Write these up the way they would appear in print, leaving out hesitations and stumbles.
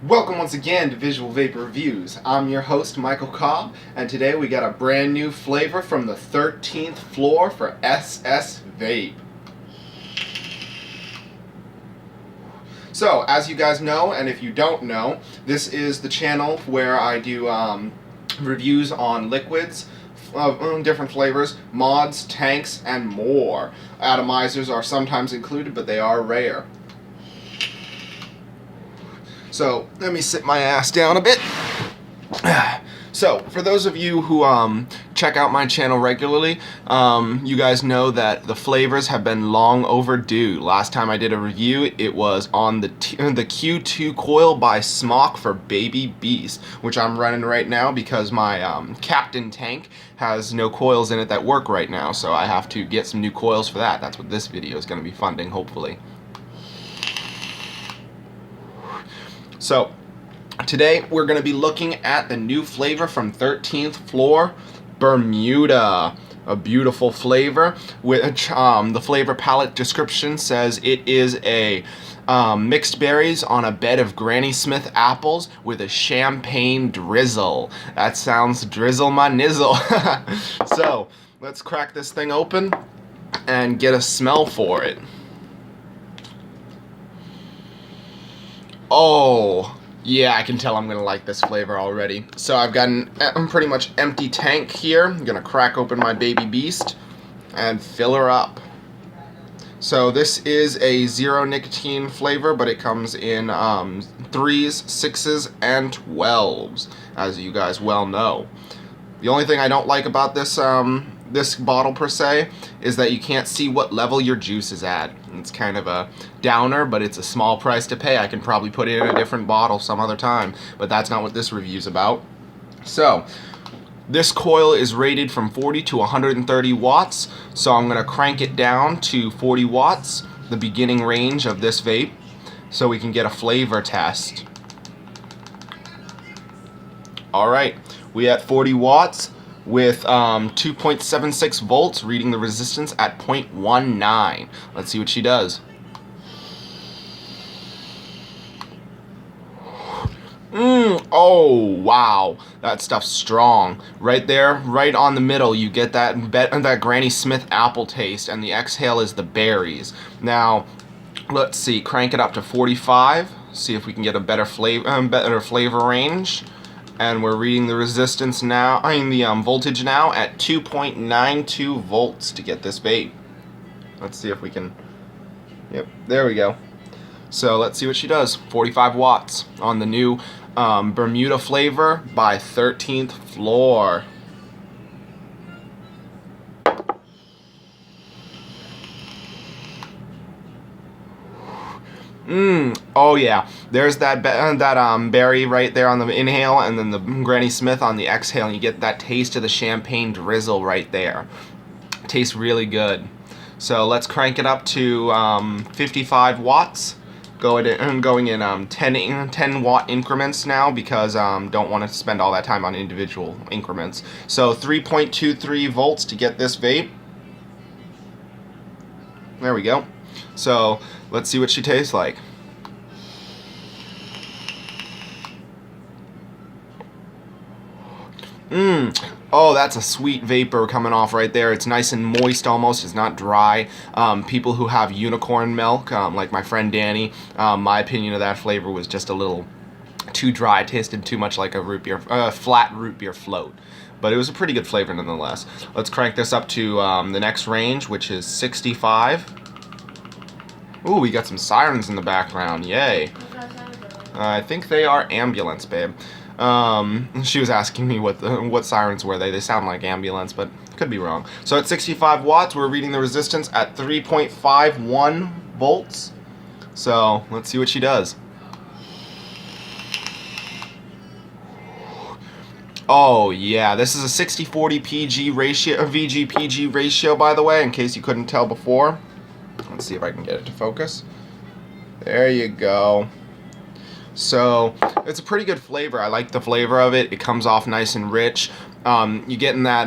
Welcome once again to Visual Vapor Reviews. I'm your host, Michael Cobb, and today we got a brand new flavor from the 13th floor for SS Vape. So, as you guys know, and if you don't know, this is the channel where I do reviews on liquids of different flavors, mods, tanks, and more. Atomizers are sometimes included, but they are rare. So, let me sit my ass down a bit. So, for those of you who check out my channel regularly, you guys know that the flavors have been long overdue. Last time I did a review, it was on the Q2 coil by Smock for Baby Beast, which I'm running right now because my Captain tank has no coils in it that work right now, so I have to get some new coils for that. That's what this video is going to be funding, hopefully. So, today we're going to be looking at the new flavor from 13th Floor, Burmuda. A beautiful flavor, which the flavor palette description says it is a mixed berries on a bed of Granny Smith apples with a champagne drizzle. That sounds drizzle my nizzle. So, let's crack this thing open and get a smell for it. Oh, yeah, I can tell I'm going to like this flavor already. So I've got a pretty much empty tank here. I'm going to crack open my Baby Beast and fill her up. So this is a zero nicotine flavor, but it comes in 3s, 6s, and 12s, as you guys well know. The only thing I don't like about this this bottle per se is that you can't see what level your juice is at. It's kind of a downer, but it's a small price to pay. I can probably put it in a different bottle some other time, but that's not what this review's about. So, this coil is rated from 40 to 130 watts, so I'm going to crank it down to 40 watts, the beginning range of this vape, so we can get a flavor test. Alright, we at 40 watts with 2.76 volts, reading the resistance at 0.19. Let's see what she does. Oh, wow. That stuff's strong. Right there, right on the middle, you get that Granny Smith apple taste, and the exhale is the berries. Now, let's see, crank it up to 45, see if we can get a better flavor range. And we're reading the resistance now, the voltage now at 2.92 volts to get this vape. Let's see if we can, yep, there we go. So let's see what she does. 45 watts on the new Burmuda flavor by 13th Floor. Oh yeah, there's that berry right there on the inhale, and then the Granny Smith on the exhale, and you get that taste of the champagne drizzle right there. Tastes really good. So let's crank it up to 55 watts. Going in 10 watt increments now, because don't want to spend all that time on individual increments. So 3.23 volts to get this vape. There we go. So let's see what she tastes like. Oh, that's a sweet vapor coming off right there. It's nice and moist almost. It's not dry. People who have unicorn milk, like my friend Danny, my opinion of that flavor was just a little too dry. It tasted too much like a root beer, flat root beer float. But it was a pretty good flavor nonetheless. Let's crank this up to the next range, which is 65. Ooh, we got some sirens in the background. Yay. I think they are ambulance, babe. She was asking me what sirens were they. They sound like ambulance, but could be wrong. So at 65 watts, we're reading the resistance at 3.51 volts. So let's see what she does. Oh yeah, this is a 60-40 PG ratio, VG-PG ratio, by the way, in case you couldn't tell before. Let's see if I can get it to focus. There you go. So it's a pretty good flavor. I like the flavor of it. It comes off nice and rich. You getting that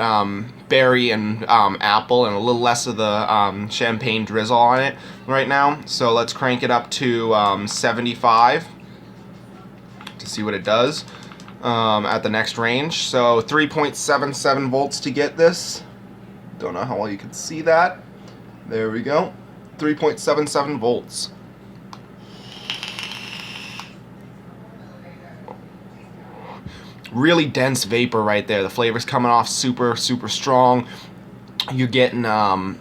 berry and apple and a little less of the champagne drizzle on it right now. So let's crank it up to 75. see what it does at the next range. So 3.77 volts to get this. Don't know how well you can see that. There we go. 3.77 volts. Really dense vapor right there. The flavor's coming off super strong. You're getting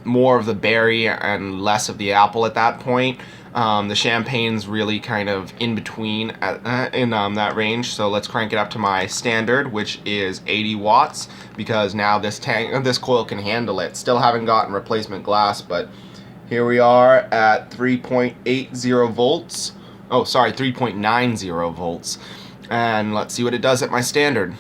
more of the berry and less of the apple at that point. The champagne's really kind of in between in that range. So let's crank it up to my standard, which is 80 watts, because now this coil can handle it. Still haven't gotten replacement glass, but here we are at 3.80 volts. Oh, sorry, 3.90 volts. And let's see what it does at my standard.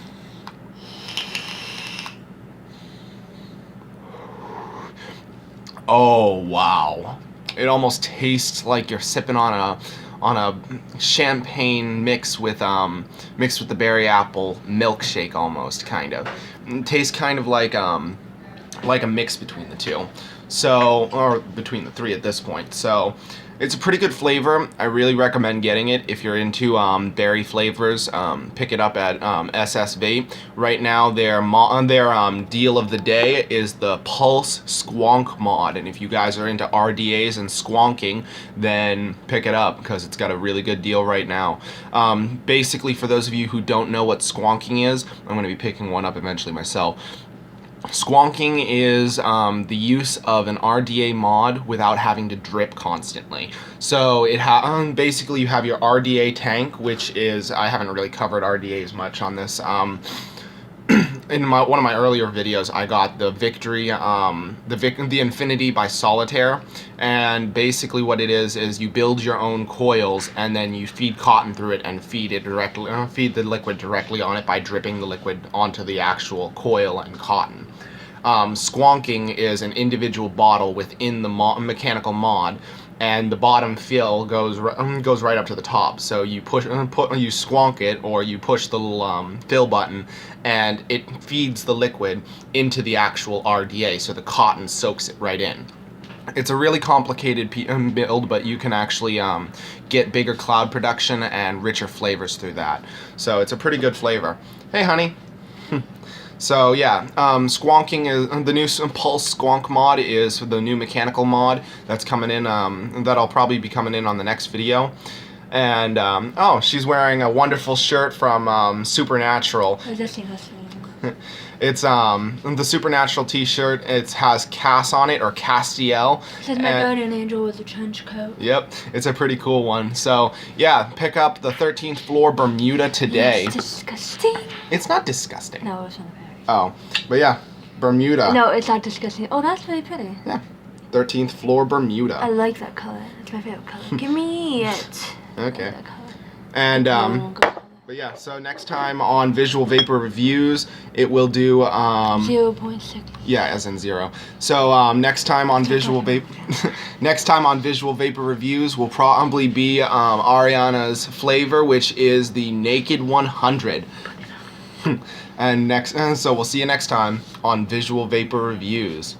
Oh wow! It almost tastes like you're sipping on a champagne mix with the berry apple milkshake, almost, kind of. It tastes kind of like a mix between the two. So, or between the three at this point. So, it's a pretty good flavor. I really recommend getting it if you're into berry flavors. Pick it up at SS Vape. Right now, their deal of the day is the Pulse Squonk mod, and if you guys are into RDAs and squonking, then pick it up because it's got a really good deal right now. Basically, for those of you who don't know what squonking is, I'm going to be picking one up eventually myself. Squonking is the use of an RDA mod without having to drip constantly. So it basically you have your RDA tank, which is, I haven't really covered RDAs much on this. In one of my earlier videos, I got the Victory, the Infinity by Solitaire, and basically what it is you build your own coils and then you feed cotton through it and feed the liquid directly on it by dripping the liquid onto the actual coil and cotton. Squonking is an individual bottle within the mechanical mod, and the bottom fill goes right up to the top. So you you squonk it, or you push the little fill button, and it feeds the liquid into the actual RDA, so the cotton soaks it right in. It's a really complicated build, but you can actually get bigger cloud production and richer flavors through that. So it's a pretty good flavor. Hey, honey. So yeah, squonking is the new Pulse Squonk mod is the new mechanical mod that's coming in. That'll probably be coming in on the next video. And oh, she's wearing a wonderful shirt from Supernatural. It's the Supernatural T-shirt. It has Cass on it, or Castiel. It says my guardian angel with a trench coat. Yep, it's a pretty cool one. So yeah, pick up the 13th floor Bermuda today. It's disgusting. It's not disgusting. No, it's not very. Oh, but yeah, Bermuda. No, it's not disgusting. Oh, that's really pretty. Yeah, 13th floor Bermuda. I like that color. It's my favorite color. Give me it. Okay. And but yeah, so next time on Visual Vapor Reviews, it will do 0.6. Yeah, as in 0. So next time on Visual Vapor Reviews will probably be Ariana's flavor, which is the Naked 100. And so we'll see you next time on Visual Vapor Reviews.